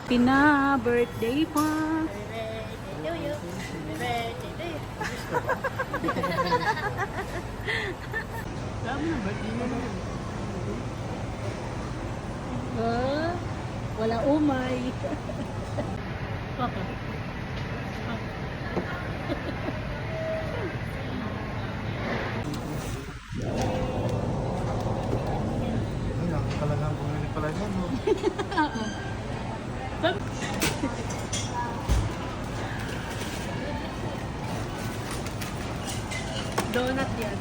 Pina, birthday pa. Dami na, birthday mo na. Wala umay. Papa. Ay, ako talaga ang bumili pala yan, no? Donut yan.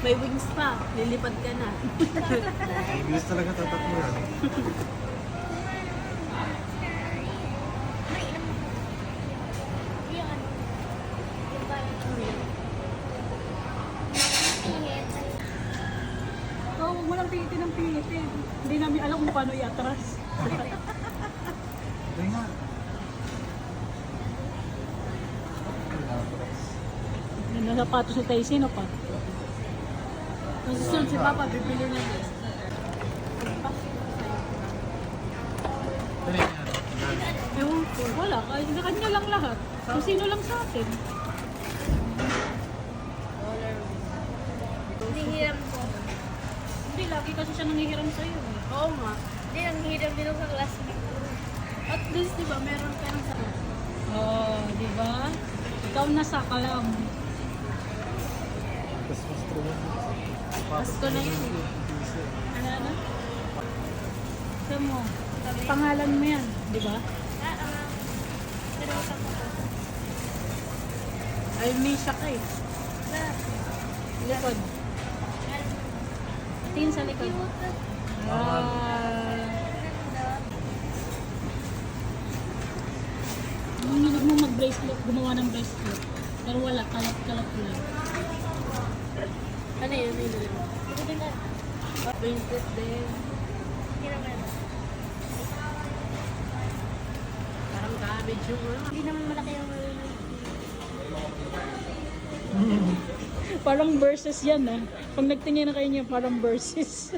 May wings pa. Lilipad ka na. Bilis talaga tatakbo yan. Oo, walang pihitin ng pihitin. Hindi namin alam kung paano i-atras. Ay nga. Nasapatos ni Tay, sino pa? Ang susunod si Papa, bibili na yun. Dali yan. Ewan ko, wala. Kanya lang lahat. Kung sino lang sa atin. Hinihiram ko. Hindi, lagi kasi siya nangihiram sa'yo. Oo nga. Hindi, nanghihiram din ako sa classmate ko. At least, di ba, meron ka ng sa... Oo, di ba? Ikaw nasa ka lang. Christmas tree yan. Pasko na yun. Ano? Saan mo? Pangalan mo yan, di ba? Sinuotan ko po. Ay, Misha ka eh. Likod. Tingin sa likod. Ang hilig mo mag-bracelet, gumawa ng bracelet. Pero wala, kalat-kalat lang. Ano yun? Ito din na. Bracelet din. Hindi naman. Parang cabbage yung ano. Hindi naman malaki yung Parang verses yan ah. Pag nagtingin na kayo niya, parang verses.